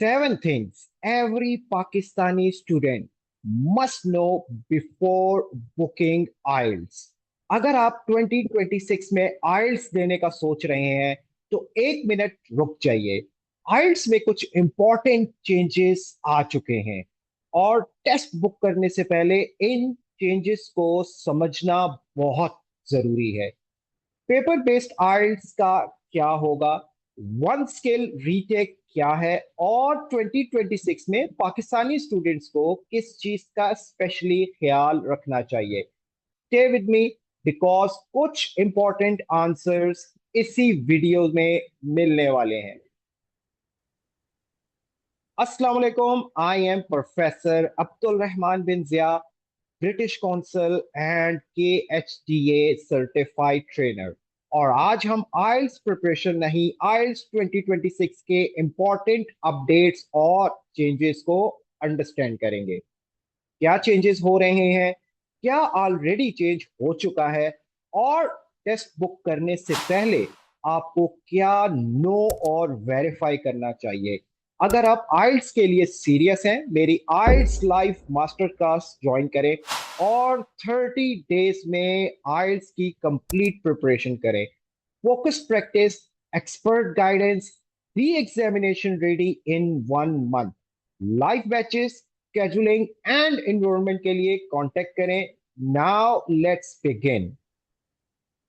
Seven things every Pakistani student must know before booking IELTS। अगर आप 2026 में IELTS देने का सोच रहे हैं तो एक मिनट रुक जाइए। IELTS में कुछ इंपॉर्टेंट चेंजेस आ चुके हैं और टेस्ट बुक करने से पहले इन चेंजेस को समझना बहुत जरूरी है। पेपर बेस्ड आइल्स का क्या होगा, वन स्किल रीटेक क्या है, और 2026 में पाकिस्तानी स्टूडेंट्स को किस चीज का स्पेशली ख्याल रखना चाहिए। स्टे विद मी बिकॉज कुछ इंपॉर्टेंट आंसर्स इसी वीडियो में मिलने वाले हैं। अस्सलाम वालेकुम, I am professor Abdul Rahman bin Zia, British Council and KHDA certified trainer. और आज हम आइल्स प्रिपरेशन नहीं, आइल्स 2026 के इंपॉर्टेंट अपडेट्स और चेंजेस को अंडरस्टैंड करेंगे। क्या चेंजेस हो रहे हैं, क्या ऑलरेडी चेंज हो चुका है, और टेस्ट बुक करने से पहले आपको क्या नो और वेरीफाई करना चाहिए। अगर आप आइल्स के लिए सीरियस हैं, मेरी IELTS live master class join करें और 30 डेज में आइल्स की कंप्लीट प्रिपरेशन करें। Focus practice, expert guidance, re examination ready in 1 month. Live batches, scheduling and enrollment के लिए कांटेक्ट करें। Now let's begin.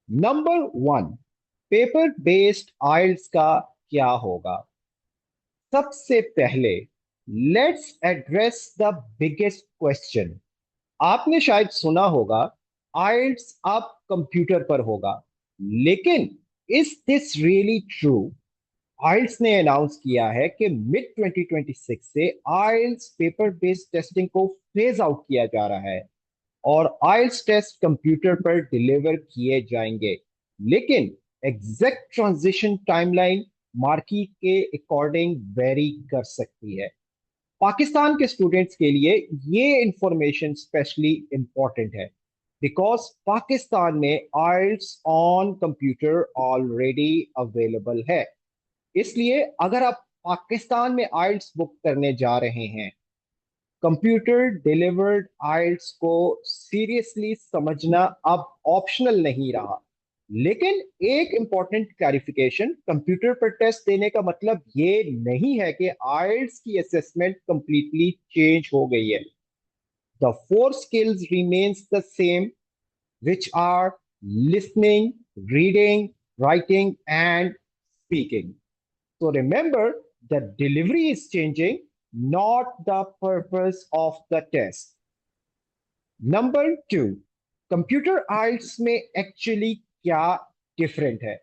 Number one, paper based IELTS का क्या होगा। सबसे पहले let's address the biggest question. आपने शायद सुना होगा आइल्स अब कंप्यूटर पर होगा, लेकिन इज दिस रियली ट्रू। आइल्स ने अनाउंस किया है कि मिड 2026 से आइल्स पेपर बेस्ड टेस्टिंग को फेज आउट किया जा रहा है और आइल्स टेस्ट कंप्यूटर पर डिलीवर किए जाएंगे। लेकिन एग्जैक्ट ट्रांजिशन टाइमलाइन मार्की के अकॉर्डिंग वेरी कर सकती है। पाकिस्तान के स्टूडेंट्स के लिए ये इंफॉर्मेशन स्पेशली इंपॉर्टेंट है बिकॉज पाकिस्तान में आइल्स ऑन कंप्यूटर ऑलरेडी अवेलेबल है। इसलिए अगर आप पाकिस्तान में आइल्स बुक करने जा रहे हैं, कंप्यूटर डिलीवर्ड आइल्स को सीरियसली समझना अब ऑप्शनल नहीं रहा। लेकिन एक इंपॉर्टेंट क्लैरिफिकेशन, कंप्यूटर पर टेस्ट देने का मतलब ये नहीं है कि आइल्स की असेसमेंट कंप्लीटली चेंज हो गई है। The four skills remains the same, which are listening, reading, writing, and speaking. So remember, the delivery is changing, not the purpose of the test. Number two, computer IELTS में actually क्या different है।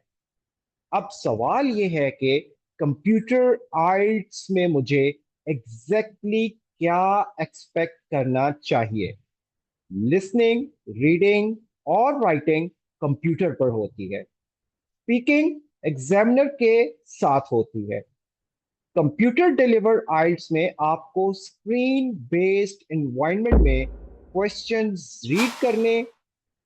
अब सवाल यह है कि computer IELTS में मुझे एग्जैक्टली क्या एक्सपेक्ट करना चाहिए। लिसनिंग, रीडिंग और राइटिंग कंप्यूटर पर होती है। स्पीकिंग एग्जामिनर के साथ होती है। कंप्यूटर डिलीवर्ड आइल्स में आपको स्क्रीन बेस्ड एनवायरनमेंट में क्वेश्चंस रीड करने,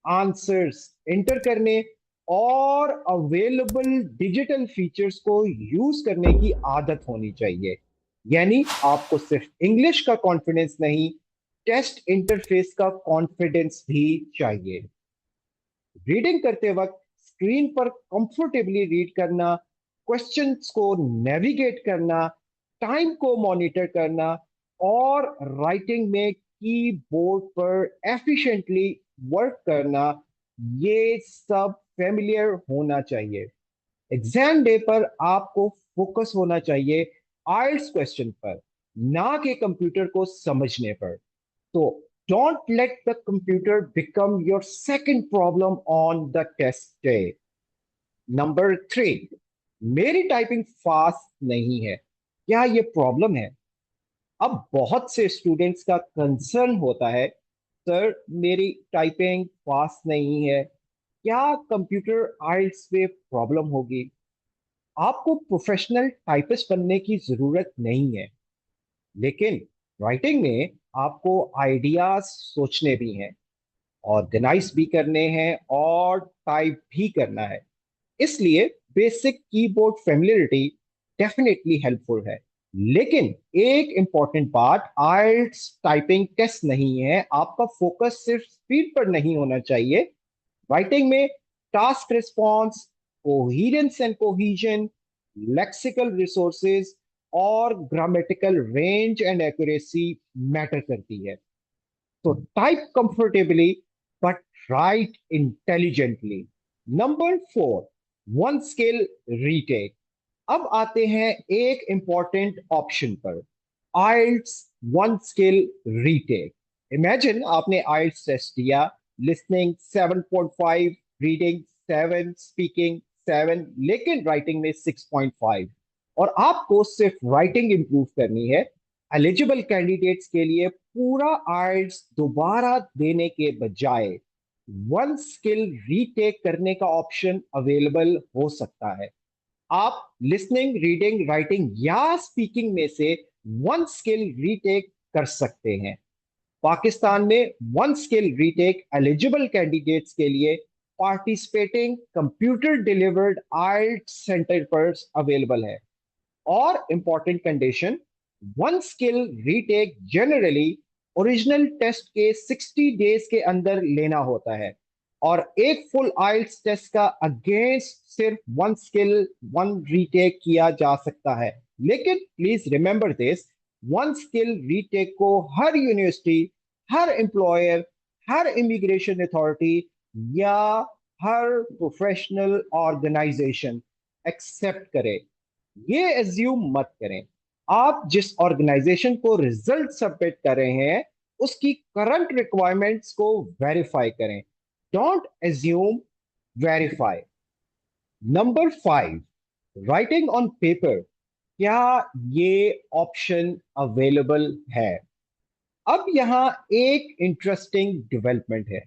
आंसर्स एंटर करने और अवेलेबल डिजिटल फीचर्स को यूज करने की आदत होनी चाहिए। यानी आपको सिर्फ इंग्लिश का कॉन्फिडेंस नहीं, टेस्ट इंटरफेस का कॉन्फिडेंस भी चाहिए। रीडिंग करते वक्त स्क्रीन पर कंफर्टेबली रीड करना, क्वेश्चंस को नेविगेट करना, टाइम को मॉनिटर करना और राइटिंग में कीबोर्ड पर एफिशिएंटली वर्क करना, ये सब फेमिलियर होना चाहिए। एग्जाम डे पर आपको फोकस होना चाहिए आइल्स क्वेश्चन पर, ना कि कंप्यूटर को समझने पर। तो don't let the computer become your second problem on the test day. Number three, मेरी टाइपिंग फास्ट नहीं है, क्या ये प्रॉब्लम है। अब बहुत से स्टूडेंट्स का कंसर्न होता है, सर मेरी टाइपिंग फास्ट नहीं है, क्या कंप्यूटर आइल्स पे प्रॉब्लम होगी। आपको प्रोफेशनल टाइपिस्ट बनने की जरूरत नहीं है, लेकिन राइटिंग में आपको आइडियाज सोचने भी हैं, ऑर्गेनाइज भी करने हैं और टाइप भी करना है। इसलिए basic keyboard familiarity definitely helpful है। लेकिन एक इंपॉर्टेंट बात, आइल्स टाइपिंग टेस्ट नहीं है। आपका फोकस सिर्फ स्पीड पर नहीं होना चाहिए। राइटिंग में task response, coherence and cohesion, lexical resources और grammatical range and accuracy matter करती है। तो type comfortably but write intelligently. Number 4, one skill retake. अब आते हैं एक इंपॉर्टेंट ऑप्शन पर, IELTS one skill retake. Imagine आपने आइल्स टेस्ट दिया, लिसनिंग 7.5, रीडिंग 7, स्पीकिंग 7, लेकिन राइटिंग में 6.5, और आपको सिर्फ राइटिंग इंप्रूव करनी है। एलिजिबल कैंडिडेट्स के लिए पूरा आइल्स दोबारा देने के बजाय वन स्किल रीटेक करने का ऑप्शन अवेलेबल हो सकता है। आप लिसनिंग, रीडिंग, राइटिंग या स्पीकिंग में से वन स्किल रीटेक कर सकते हैं। पाकिस्तान में one skill retake eligible candidates के लिए participating computer delivered IELTS centre पर अवेलेबल है। और important condition, one skill retake generally original test के 60 डेज के अंदर लेना होता है, और एक फुल आइल्स टेस्ट का अगेंस्ट सिर्फ वन स्किल वन रीटेक किया जा सकता है। लेकिन please remember this, one skill retake को हर यूनिवर्सिटी, हर एम्प्लॉयर, हर इमिग्रेशन अथॉरिटी या हर प्रोफेशनल ऑर्गेनाइजेशन एक्सेप्ट करे। ये एज्यूम मत करें। आप जिस ऑर्गेनाइजेशन को रिजल्ट सबमिट कर रहे हैं उसकी करंट रिक्वायरमेंट्स को वेरीफाई करें। Don't assume, verify. Number 5, writing on paper. क्या ये ऑप्शन अवेलेबल है? अब यहां एक इंटरेस्टिंग डेवलपमेंट है।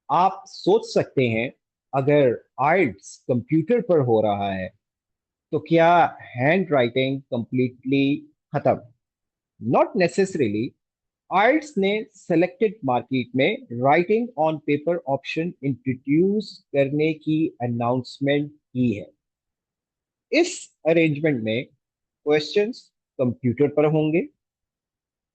आप सोच सकते हैं, अगर आइल्ट्स कंप्यूटर पर हो रहा है तो क्या हैंड राइटिंग कंप्लीटली खत्म? Not necessarily. आइल्ट्स ने सेलेक्टेड मार्केट में writing on paper option introduce करने की अनाउंसमेंट की है। इस अरेंजमेंट में क्वेश्चंस कंप्यूटर पर होंगे,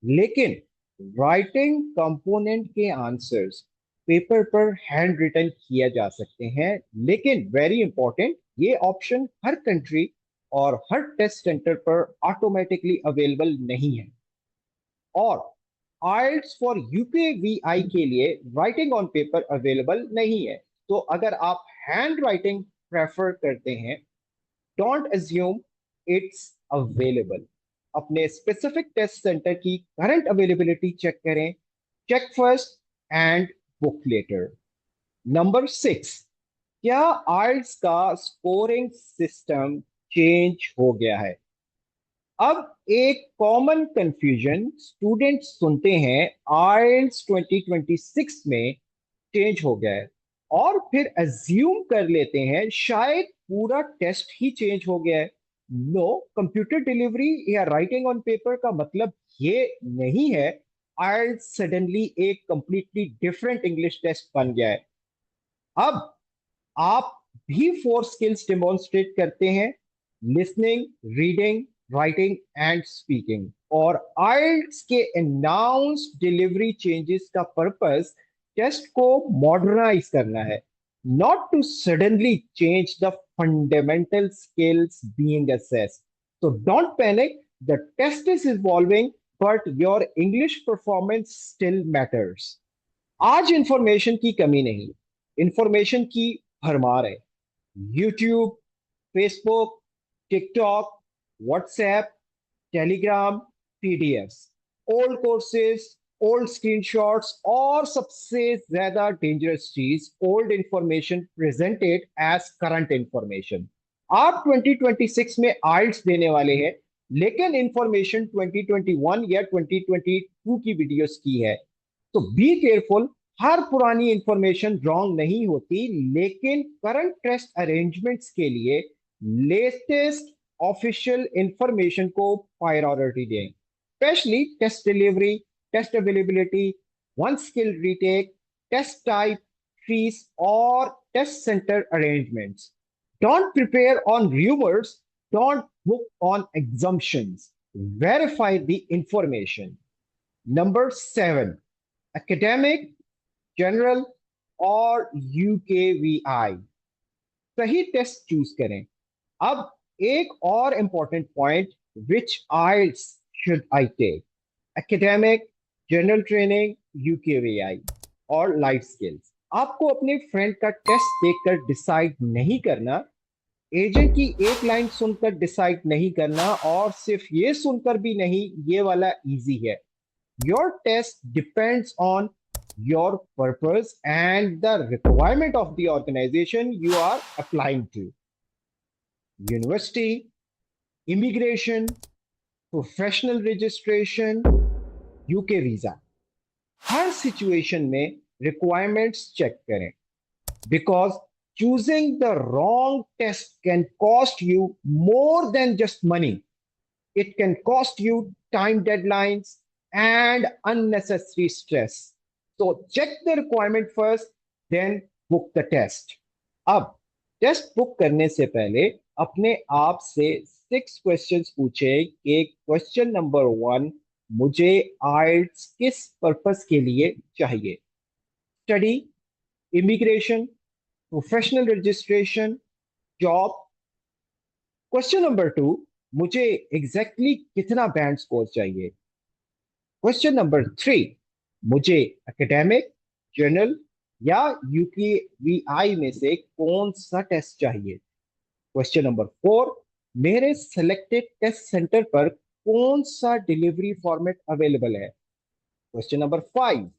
लेकिन राइटिंग कंपोनेंट के आंसर्स पेपर पर हैंड रिटन किया जा सकते हैं। लेकिन वेरी इंपॉर्टेंट, ये ऑप्शन हर कंट्री और हर टेस्ट सेंटर पर ऑटोमेटिकली अवेलेबल नहीं है। और आइल्ट्स फॉर यूपीवीआई के लिए राइटिंग ऑन पेपर अवेलेबल नहीं है। तो अगर आप हैंड राइटिंग प्रेफर करते हैं, डोंट एज्यूम इट्स अवेलेबल। अपने स्पेसिफिक टेस्ट सेंटर की करंट अवेलेबिलिटी चेक करें। Check first and book later. Number 6, क्या आइल्ट्स का स्कोरिंग सिस्टम चेंज हो गया है? अब एक कॉमन कंफ्यूजन स्टूडेंट सुनते हैं, आइल्ट्स 2026 में चेंज हो गया है, और फिर अज्यूम कर लेते हैं शायद पूरा टेस्ट ही चेंज हो गया है। नो, कंप्यूटर डिलीवरी या राइटिंग ऑन पेपर का मतलब ये नहीं है आइल्ट्स सडनली एक कंप्लीटली डिफरेंट इंग्लिश टेस्ट बन गया है। अब आप भी 4 स्किल्स डिमॉन्स्ट्रेट करते हैं, listening, reading, writing and speaking. और आइल्ट्स के अनाउंस डिलीवरी चेंजेस का पर्पस टेस्ट को मॉडर्नाइज करना है, not to suddenly change the fundamental skills being assessed. So don't panic, the test is evolving, but your English performance still matters. आज information की कमी नहीं, इंफॉर्मेशन की भरमार है। YouTube, Facebook, TikTok, WhatsApp, Telegram, PDFs, old courses, old screenshots, और सबसे ज्यादा डेंजरस चीज, old information presented as current information. आप 2026 में आइल्ट्स देने वाले हैं, लेकिन इंफॉर्मेशन 2021 या 2022 की वीडियोस की है। तो बी केयरफुल। हर पुरानी इंफॉर्मेशन रॉन्ग नहीं होती, लेकिन करंट टेस्ट अरेंजमेंट्स के लिए लेटेस्ट ऑफिशियल इंफॉर्मेशन को प्रायोरिटी दें, specially test delivery, test availability, one skill retake, test type, fees और test centre arrangements. Don't prepare on rumours, don't book on exemptions. verify the information. Number 7, academic, general और UKVI. सही test choose करें. अब एक और important point, which IELTS should I take? Academic, general training, UKVI और life skills. आपको अपने friend का टेस्ट देखकर डिसाइड नहीं करना, एजेंट की एक लाइन सुनकर डिसाइड नहीं करना, और सिर्फ ये सुनकर भी नहीं ये वाला इजी है. Your test depends on your purpose and the requirement of the organisation you are applying to. University, immigration, professional registration, UK visa. हर सिचुएशन में रिक्वायरमेंट्स चेक करें, because choosing the wrong test can cost you more than just money. It can cost you time deadlines and unnecessary stress. So check the requirement first, then book the test. अब test book करने से पहले अपने आप से 6 questions पूछे कि question number 1, मुझे आइल्स किस पर्पस के लिए चाहिए? Study, immigration, professional registration, job. Question number 2, मुझे एग्जैक्टली कितना बैंड स्कोर चाहिए? क्वेश्चन नंबर 3, मुझे एकेडमिक, जर्नल या यूकेवीआई में से कौन सा टेस्ट चाहिए? क्वेश्चन नंबर 4, मेरे सिलेक्टेड टेस्ट सेंटर पर कौन सा डिलीवरी फॉर्मेट अवेलेबल है? क्वेश्चन नंबर 5,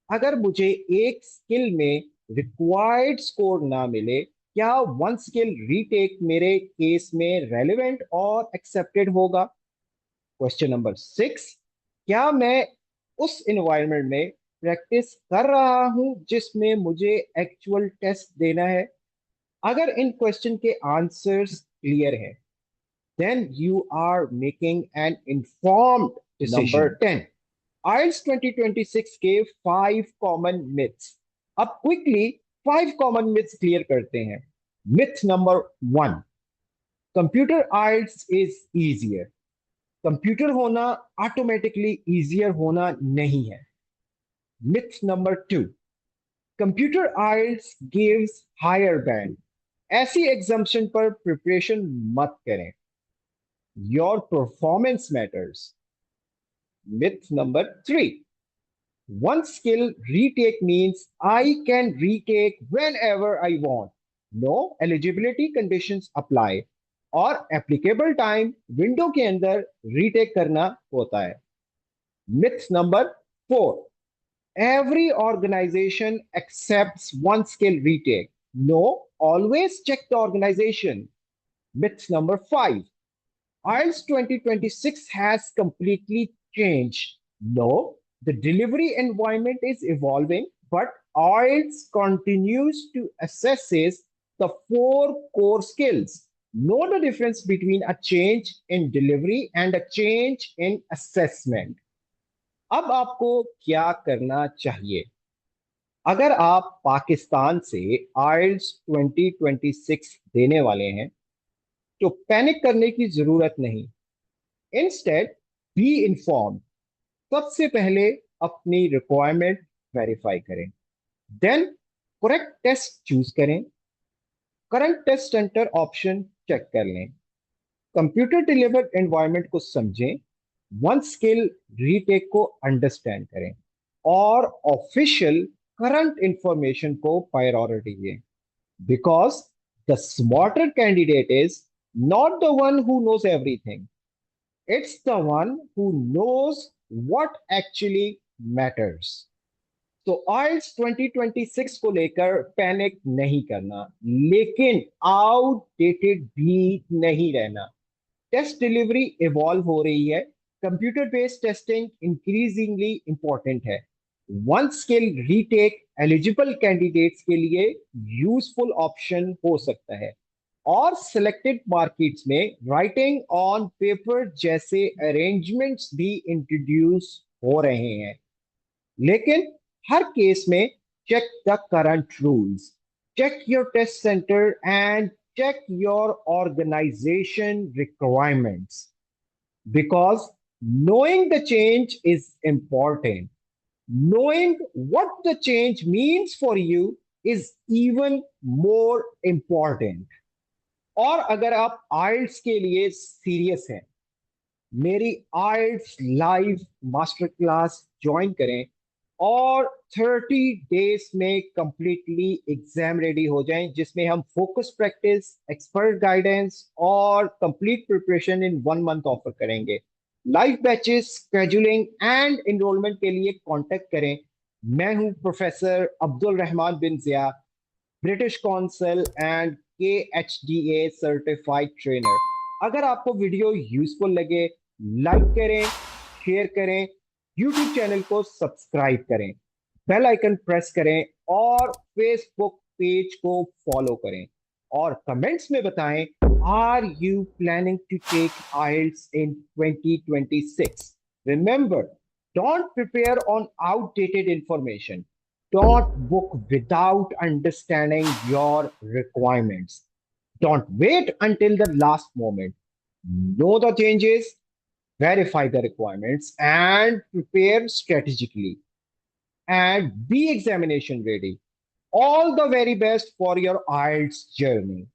अगर मुझे एक स्किल में रिक्वायर्ड स्कोर ना मिले, क्या वन स्किल रीटेक मेरे केस में रेलेवेंट और एक्सेप्टेड होगा? क्वेश्चन नंबर 6, क्या मैं उस एनवायरनमेंट में प्रैक्टिस कर रहा हूं जिसमें मुझे एक्चुअल टेस्ट देना है? अगर इन क्वेश्चन के आंसर्स क्लियर है, then you are making an informed decision. Number 10, IELTS 2026 gave 5 common myths. अब क्विकली 5 कॉमन myths क्लियर करते हैं. Myth number 1, computer IELTS is easier. Computer होना ऑटोमेटिकली इजियर होना नहीं है. Myth number 2, computer IELTS gives higher band. ऐसी assumption पर preparation मत करें. Your performance matters. Myth number 3, one skill retake means I can retake whenever I want. No eligibility conditions apply. और applicable time window के अंदर retake करना होता है. Myth number 4, every organization accepts one skill retake. No, always check the organization. Myth number 5, IELTS 2026 has completely changed. No, the delivery environment is evolving, but IELTS continues to assess the 4 core skills. Know the difference between a change in delivery and a change in assessment. अब आपको क्या करना चाहिए? अगर आप पाकिस्तान से IELTS 2026 देने वाले हैं तो पैनिक करने की जरूरत नहीं. Instead be informed. सबसे पहले अपनी रिक्वायरमेंट वेरीफाई करें, देन करेक्ट टेस्ट चूज करें, current test centre option check कर लें, कंप्यूटर डिलीवर्ड एनवायरनमेंट को समझें, वन स्किल रीटेक को अंडरस्टैंड करें और ऑफिशियल करंट इंफॉर्मेशन को प्रायोरिटी दें. Because the smarter candidate is not the one who knows everything. It's the one who knows what actually matters. तो IELTS 2026 को लेकर पैनिक नहीं करना, लेकिन आउटडेटेड भी नहीं रहना. टेस्ट डिलीवरी इवॉल्व हो रही है. Computer based testing increasingly important है. One skill retake eligible candidates के लिए यूजफुल ऑप्शन हो सकता है, और सिलेक्टेड मार्केट्स में राइटिंग ऑन पेपर जैसे अरेंजमेंट्स भी इंट्रोड्यूस हो रहे हैं. लेकिन हर केस में check the current rules, check your test center and check your organization requirements. because knowing the change is important. Knowing what the change means for you is even more important. और अगर आप आइल्स के लिए serious हैं, मेरी IELTS live master class join करें और 30 days में कंप्लीटली एग्जाम रेडी हो जाएं, जिसमें हम फोकस प्रैक्टिस, एक्सपर्ट गाइडेंस और complete preparation in 1 month offer करेंगे। Live batches, scheduling and enrolment के लिए कांटेक्ट करें। मैं हूं professor Abdul Rahman bin Zia, British Council and KHDA certified trainer. अगर आपको वीडियो यूजफुल लगे, लाइक करें, शेयर करें, यूट्यूब चैनल को सब्सक्राइब करें, बेल आइकन प्रेस करें और फेसबुक पेज को फॉलो करें और कमेंट्स में बताएं, are you planning to take IELTS in 2026? Remember, don't prepare on outdated information. Don't book without understanding your requirements. Don't wait until the last moment. Know the changes, verify the requirements, and prepare strategically. And be examination ready. All the very best for your IELTS journey.